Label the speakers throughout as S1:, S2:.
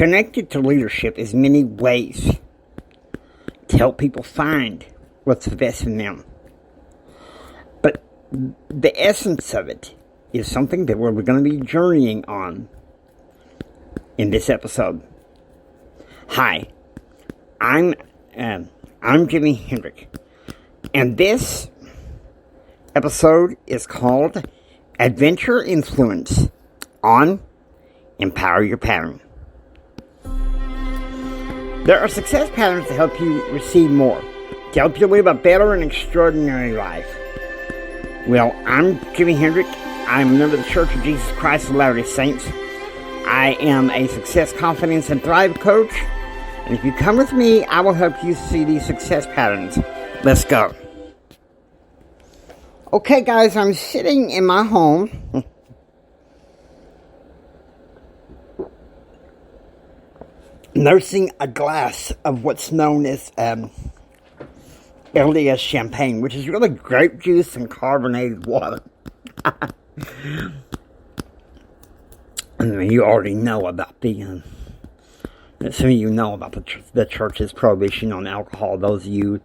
S1: Connected to leadership is many ways to help people find what's the best in them. But the essence of it is something that we're going to be journeying on in this episode. Hi, I'm Jimi Hendrix, and this episode is called Adventure Influence on Empower Your Pattern. There are success patterns to help you receive more, to help you live a better and extraordinary life. Well, I'm Jimi Hendrix. I'm a member of the Church of Jesus Christ of Latter-day Saints. I am a success, confidence, and thrive coach. And if you come with me, I will help you see these success patterns. Let's go. Okay, guys, I'm sitting in my home. Nursing a glass of what's known as LDS champagne, which is really grape juice and carbonated water. And you already know about some of you know about the church's prohibition on alcohol, those of you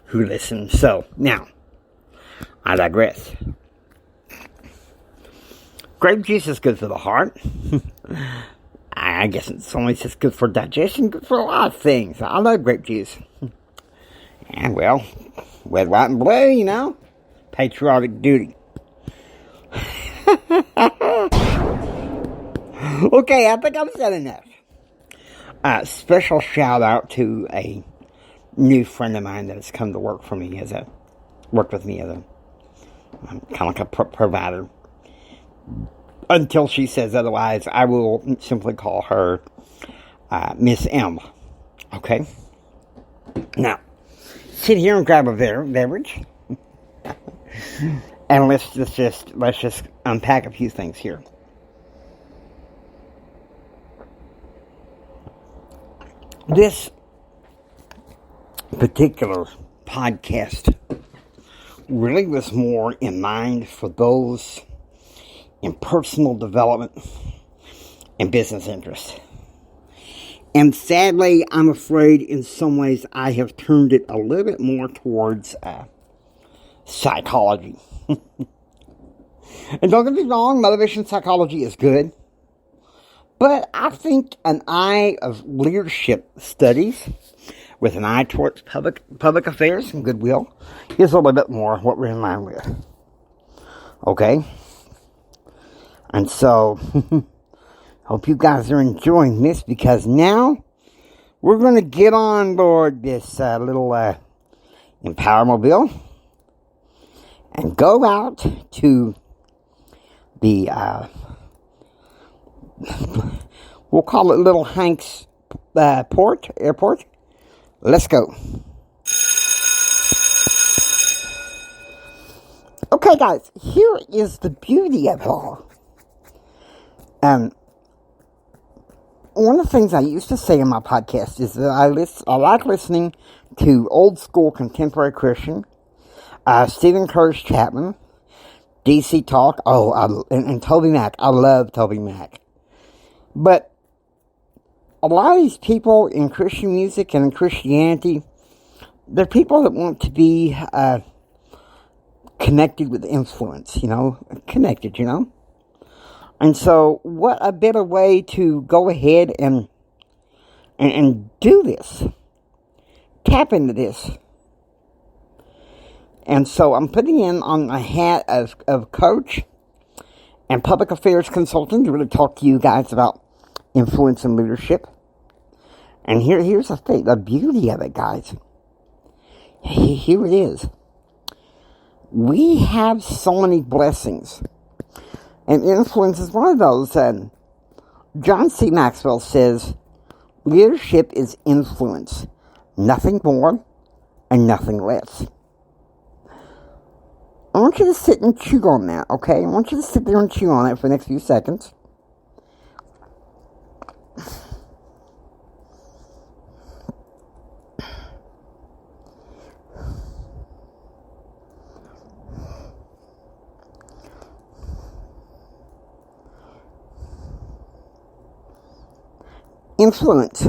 S1: who listen. So, now, I digress. Grape juice is good for the heart. I guess it's only just good for digestion, good for a lot of things. I love grape juice. And, well, red, white, and blue, you know. Patriotic duty. Okay, I think I've said enough. Special shout out to a new friend of mine that has come to work with me as a kind of like a provider. Until she says otherwise, I will simply call her Miss M. Okay? Now, sit here and grab a beverage. And let's just unpack a few things here. This particular podcast really was more in mind for those in personal development and business interests. And sadly, I'm afraid in some ways I have turned it a little bit more towards psychology. And don't get me wrong, motivation psychology is good. But I think an eye of leadership studies with an eye towards public affairs and goodwill is a little bit more what we're in line with. Okay? And so, hope you guys are enjoying this, because now we're going to get on board this little Empowermobile and go out to the, we'll call it Little Hanks Airport. Let's go. Okay, guys, here is the beauty of it all. One of the things I used to say in my podcast is that I like listening to old school contemporary Christian, Stephen Curtis Chapman, DC Talk, and Toby Mac. I love Toby Mac. But a lot of these people in Christian music and in Christianity, they're people that want to be connected with influence, connected. And so, what a better way to go ahead and do this. Tap into this. And so, I'm putting in on a hat of coach and public affairs consultant to really talk to you guys about influence and leadership. And here's the thing, the beauty of it, guys. Here it is. We have so many blessings. And influence is one of those. And John C. Maxwell says, leadership is influence. Nothing more and nothing less. I want you to sit and chew on that, okay? I want you to sit there and chew on it for the next few seconds. Influence.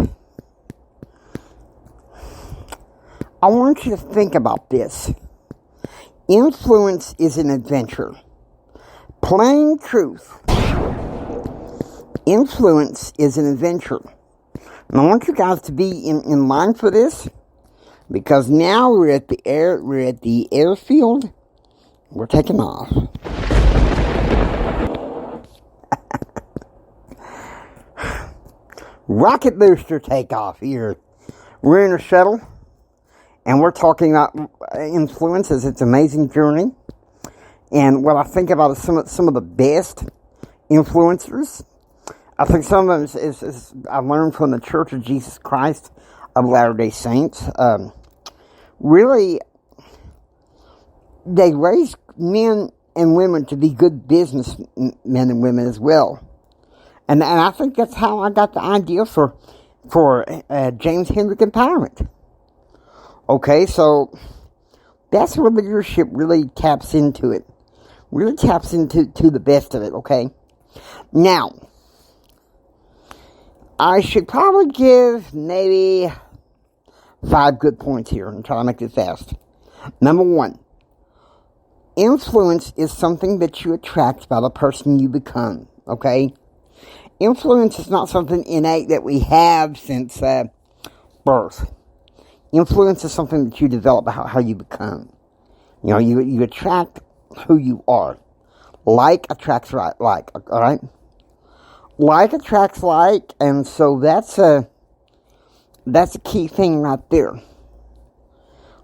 S1: I want you to think about this. Influence is an adventure. Plain truth. Influence is an adventure. And I want you guys to be in line for this, because now we're at the airfield. We're taking off. Rocket booster takeoff here. We're in a shuttle, and we're talking about influence as its amazing journey. And what I think about is some of the best influencers. I think some of them is I learned from the Church of Jesus Christ of Latter-day Saints. Really, they raise men and women to be good businessmen and women as well. And I think that's how I got the idea for James Hendrick Empowerment. Okay, so that's where leadership really taps into it. Really taps into the best of it, okay? Now, I should probably give maybe 5 good points here and try to make it fast. Number 1, influence is something that you attract by the person you become, okay? Influence is not something innate that we have since birth. Influence is something that you develop by how you become. You know, you attract who you are. Like attracts like, alright? Like attracts like, and so that's a key thing right there.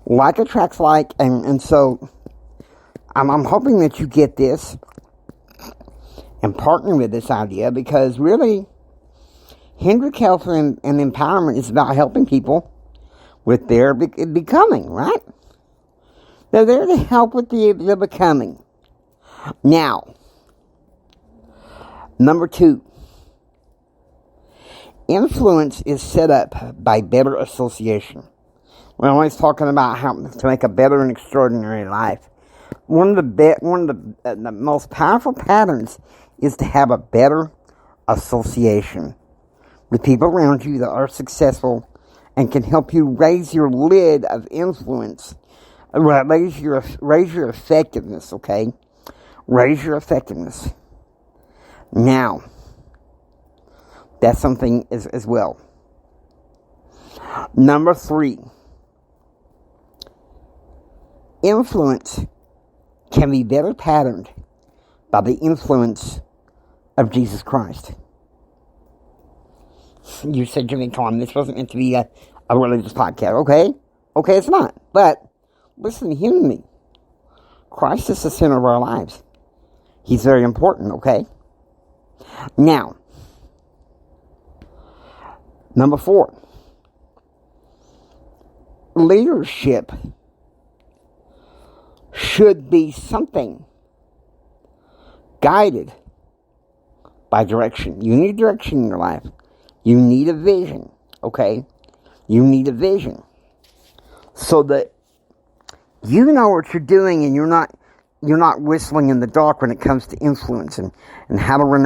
S1: Like attracts like, and so I'm hoping that you get this and partner with this idea, because really, Hendrick Health and Empowerment is about helping people with their becoming, right? They're there to help with the becoming. Now, number 2, influence is set up by better association. We're always talking about how to make a better and extraordinary life. One of the most powerful patterns is to have a better association with people around you that are successful and can help you raise your lid of influence. Raise your effectiveness, okay? Raise your effectiveness. Now, that's something as well. Number 3, influence can be better patterned by the influence of Jesus Christ. You said, Jimmy, Tom, this wasn't meant to be a religious podcast, okay? Okay, it's not. But, listen, hear me. Christ is the center of our lives. He's very important, okay? Now, number 4. Leadership should be something guided by direction. You need direction in your life. You need a vision, okay? You need a vision so that you know what you're doing, and you're not whistling in the dark when it comes to influence and how to run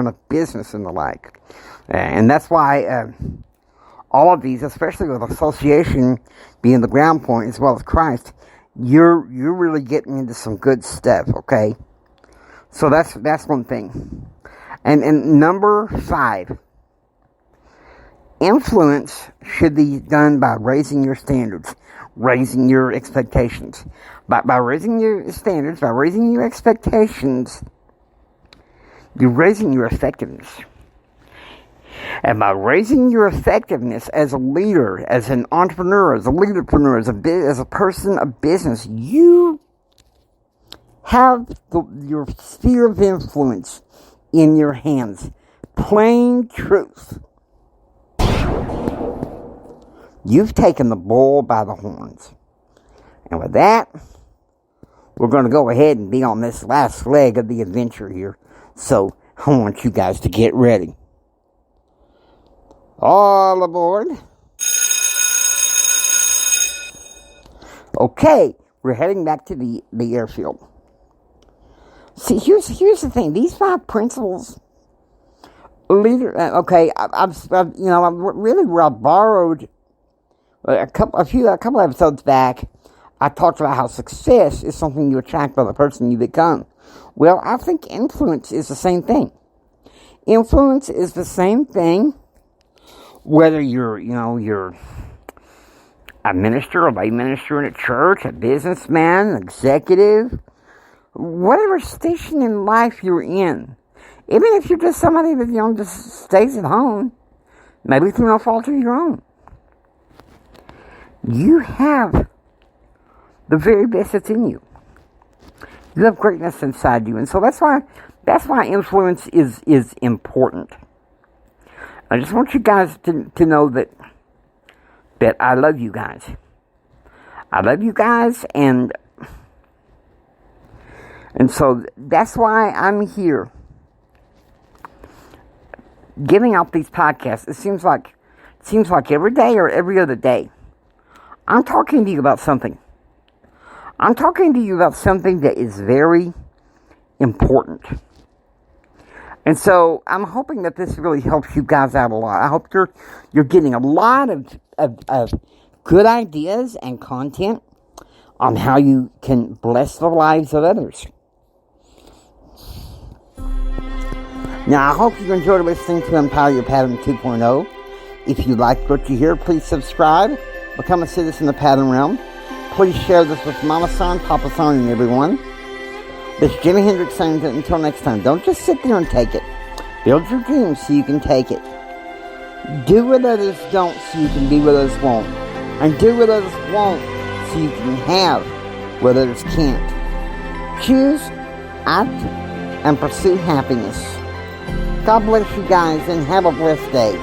S1: a business and the like. And that's why all of these, especially with association being the ground point as well as Christ, you're really getting into some good stuff, okay? So that's one thing. And number 5, influence should be done by raising your standards, raising your expectations. By raising your standards, by raising your expectations, you're raising your effectiveness. And by raising your effectiveness as a leader, as an entrepreneur, as a leaderpreneur, as a person of business, you have your sphere of influence in your hands. Plain truth. You've taken the bull by the horns. And with that, we're going to go ahead and be on this last leg of the adventure here. So, I want you guys to get ready. All aboard. Okay, we're heading back to the airfield. See, here's the thing. These 5 principles Leader, okay, I've you know, where I borrowed a couple episodes back. I talked about how success is something you attract by the person you become. Well, I think influence is the same thing. Influence is the same thing, whether you're a minister, a lay minister in a church, a businessman, an executive, whatever station in life you're in. Even if you're just somebody that, just stays at home, maybe through no fault of your own. You have the very best that's in you. You have greatness inside you. And so that's why influence is important. I just want you guys to know that I love you guys. I love you guys, and so that's why I'm here giving out these podcasts. It seems like every day or every other day, I'm talking to you about something. I'm talking to you about something that is very important. And so I'm hoping that this really helps you guys out a lot. I hope you're getting a lot of good ideas and content on how you can bless the lives of others. Now, I hope you enjoyed listening to Empower Your Pattern 2.0. If you liked what you hear, please subscribe. Become a citizen of the Pattern Realm. Please share this with Mama San, Papa San, and everyone. This is Jimi Hendrix saying that until next time, don't just sit there and take it. Build your dreams so you can take it. Do what others don't so you can be what others won't. And do what others won't so you can have what others can't. Choose, act, and pursue happiness. God bless you guys and have a blessed day.